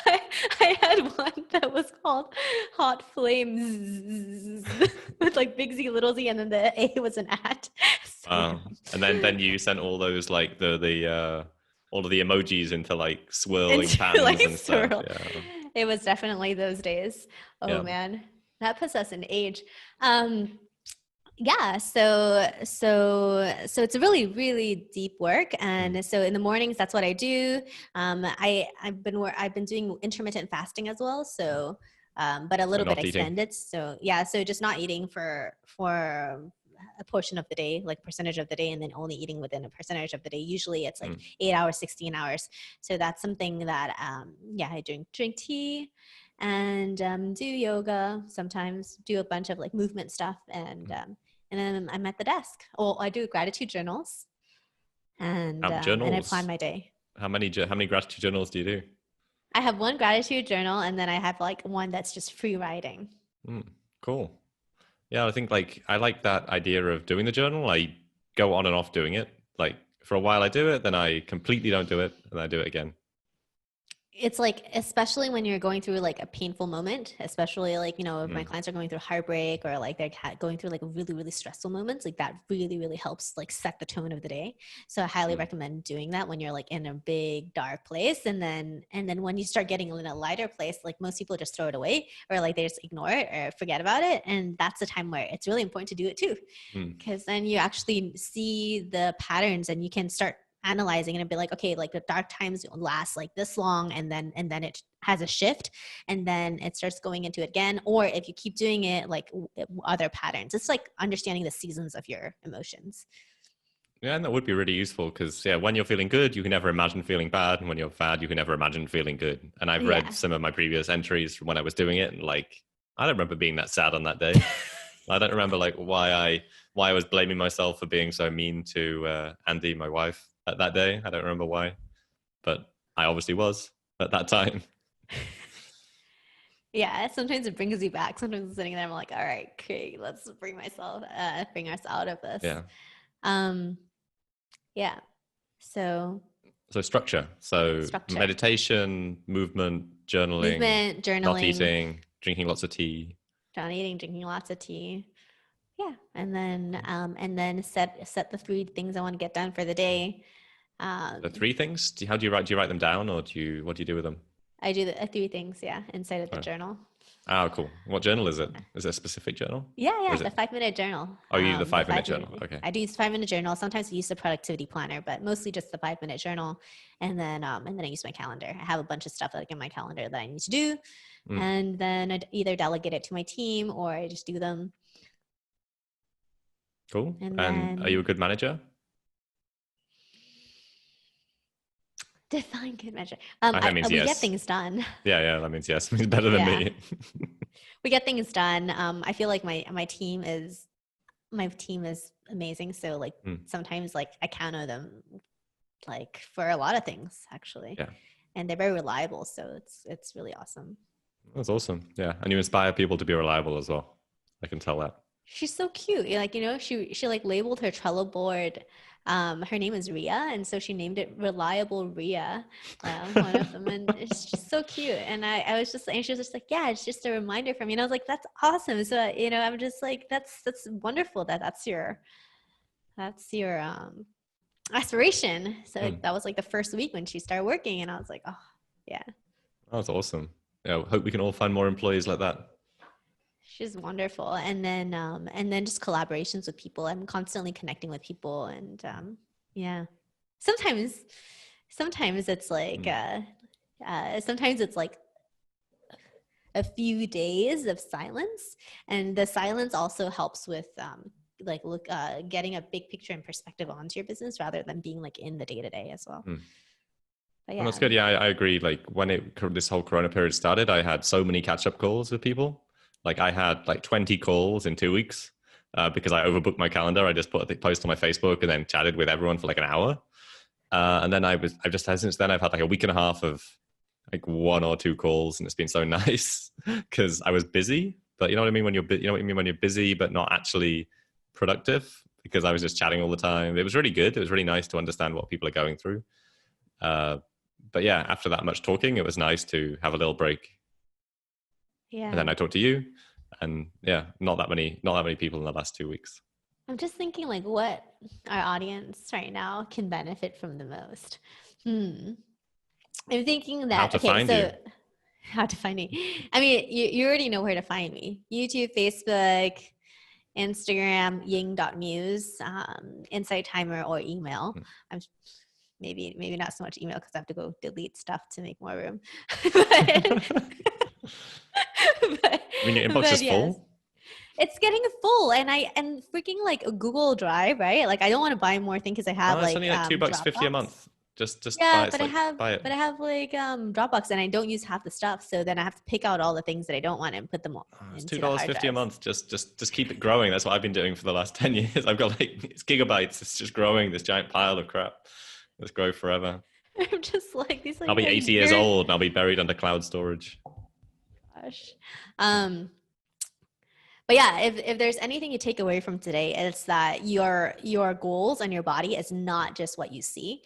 I, I had one that was called Hot Flames with like big Z, little Z, and then the A was an at. So, And then you sent all those like the all of the emojis into like swirling into like pans and stuff. swirl. Yeah. It was definitely those days. Oh Yeah. man, that puts us in age. Yeah, so it's a really deep work, and so in the mornings that's what I do. I've been doing intermittent fasting as well, so but a So little bit not eating. extended. So yeah, so just not eating for a portion of the day, like percentage of the day, and then only eating within a percentage of the day. Usually it's like 8 hours, 16 hours. So that's something that yeah, I drink tea and do yoga sometimes, do a bunch of like movement stuff, and then I'm at the desk. Or I do gratitude journals, and I plan Journals. my day. How many gratitude journals do you do? I have one gratitude journal, and then I have like one that's just free writing. Cool. Yeah, I think like I like that idea of doing the journal. I go on and off doing it. Like for a while I do it, then I completely don't do it, and I do it again. It's like, especially when you're going through like a painful moment, especially like, if my clients are going through heartbreak, or like they're going through like really stressful moments, like that really helps like set the tone of the day. So I highly recommend doing that when you're like in a big dark place. And then when you start getting in a lighter place, like most people just throw it away, or like they just ignore it or forget about it. And that's the time where it's really important to do it too, because then you actually see the patterns and you can start analyzing and be like, okay, like the dark times last like this long, and then it has a shift, and then it starts going into it again. Or if you keep doing it, like other patterns, it's like understanding the seasons of your emotions. Yeah, and that would be really useful because yeah, when you're feeling good, you can never imagine feeling bad, and when you're bad, you can never imagine feeling good. And I've read Yeah. some of my previous entries from when I was doing it, and like I don't remember being that sad on that day. I don't remember like why I was blaming myself for being so mean to Andy, my wife, at that day. I don't remember why, but I obviously was at that time. Yeah, sometimes it brings you back. Sometimes I'm sitting there, I'm like, all right, okay, let's bring us out of this. Yeah. um yeah, so Structure. So structure, meditation, movement, journaling, movement, not journaling, eating, drinking lots of tea. not eating, drinking lots of tea, Yeah, and then set the three things I want to get done for the day. The Um, three things. How do you write? Do you write them down, or what do you do with them? I do the three things, yeah, inside of the Oh, journal. cool. What journal is it? Is it a specific journal, Yeah, or yeah, is the it? 5 minute journal. Oh, you use the The 5 minute five journal. minute. Okay. I do use 5 minute journal. Sometimes I use the productivity planner, but mostly just the 5 minute journal. And then I use my calendar. I have a bunch of stuff like in my calendar that I need to do, Mm, and then I either delegate it to my team or I just do them. cool. And And are you a then good manager? define good measure. That means We get yes. things done. Yeah, yeah. That means yes. It means better than Yeah, me. we get things done. I feel like my team is amazing. So like Mm, sometimes like I count on them like for a lot of things actually, yeah, and they're very reliable. So it's really awesome. that's awesome. Yeah, and you inspire people to be reliable as well. I can tell that. She's so cute. Like, she like labeled her Trello board. Her name is Ria, and so she named it Reliable Ria, one of them, and it's just so cute. And I was just, and she was just like, yeah, it's just a reminder for me. And I was like, that's awesome. So I'm just like, that's wonderful that that's your aspiration. So Mm, that was like the first week when she started working, and I was like, oh yeah, that's awesome. Yeah, hope we can all find more employees like that. she's wonderful. And then just collaborations with people. I'm constantly connecting with people, and yeah. Sometimes sometimes it's like Mm, sometimes it's like a few days of silence, and the silence also helps with getting a big picture and perspective onto your business rather than being like in the day to day as well. mm. But And that's yeah, good. Yeah, I agree. Like when this whole Corona period started, I had so many catch up calls with people. Like I had like 20 calls in 2 weeks because I overbooked my calendar. I just put a post on my Facebook and then chatted with everyone for like an hour. And then I've just had since then I've had like a week and a half of like one or two calls, and it's been so nice because I was busy. But you know what I mean when you know what I mean when you're busy but not actually productive, because I was just chatting all the time. It was really good. It was really nice to understand what people are going through. Uh, but yeah, after that much talking, it was nice to have a little break. And yeah. then I talked to you, and yeah, not that many people in the last 2 weeks. I'm just thinking like what our audience right now can benefit from the most. Hmm. I'm thinking How that, to okay, find you? so how to find me? I mean, you already know where to find me. YouTube, Facebook, Instagram, ying.muse, Insight Timer, or email. Hmm. I'm maybe not so much email because I have to go delete stuff to make more room. but, I mean, your inbox but is yes, full. it's getting full, and freaking like a Google Drive, right? Like I don't want to buy more things because I have Oh, it's like only like $2.50 a Dropbox. month. Just buy Yeah, it's like buy it. but I have like Dropbox, and I don't use half the stuff, so then I have to pick out all the things that I don't want and put them all Oh, it's two into the dollars hard fifty a drives. month. Just keep it growing. That's what I've been doing for the last 10 years. I've got like it's gigabytes. It's just growing. This giant pile of crap. Let's grow forever. I'm just like these I'll like be are 80 years very old and I'll be buried under cloud storage. gosh. Um, But yeah, if there's anything you take away from today, it's that your goals and your body is not just what you see.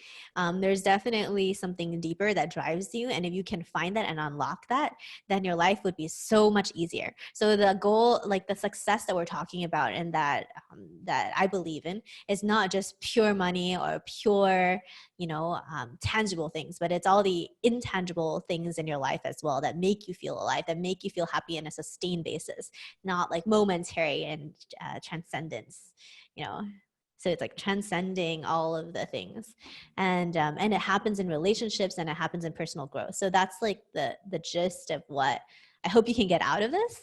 There's definitely something deeper that drives you, and if you can find that and unlock that, then your life would be so much easier. So the goal, like the success that we're talking about, and that I believe in, is not just pure money or pure, tangible things, but it's all the intangible things in your life as well that make you feel alive, that make you feel happy on a sustained basis, not like momentary and transcendence, you know. So it's like transcending all of the things, and it happens in relationships and it happens in personal growth. So that's like the gist of what I hope you can get out of this,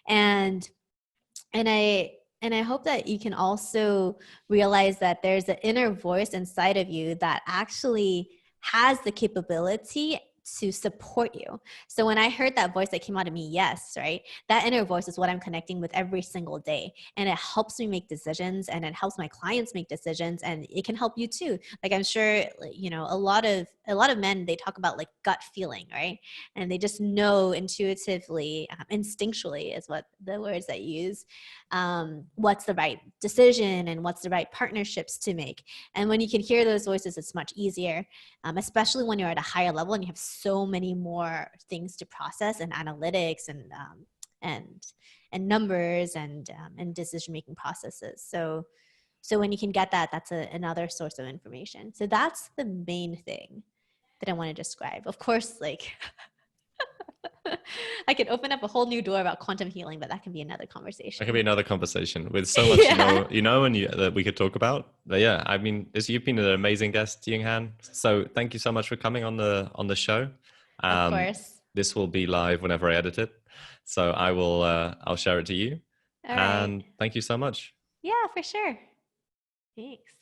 and and I hope that you can also realize that there's an inner voice inside of you that actually has the capability to support you. So when I heard that voice that came out of me, yes, right? That inner voice is what I'm connecting with every single day. And it helps me make decisions, and it helps my clients make decisions, and it can help you too. Like I'm sure, a lot of men, they talk about like gut feeling, right? And they just know intuitively, instinctually is what the words that you use, what's the right decision and what's the right partnerships to make. And when you can hear those voices, it's much easier, especially when you're at a higher level and you have so many more things to process and analytics and numbers and decision making processes. So when you can get that, that's another source of information. So that's the main thing that I want to describe. Of course, like I could open up a whole new door about quantum healing, but that can be another That could conversation. be another conversation with so much Yeah, and that we could talk about. But yeah, I mean, you've been an amazing guest, Ying Han. So thank you so much for coming on the show. of Um, course. this will be live whenever I edit it, so I'll share it to you. All right. And thank you so much. Yeah, for sure. Thanks.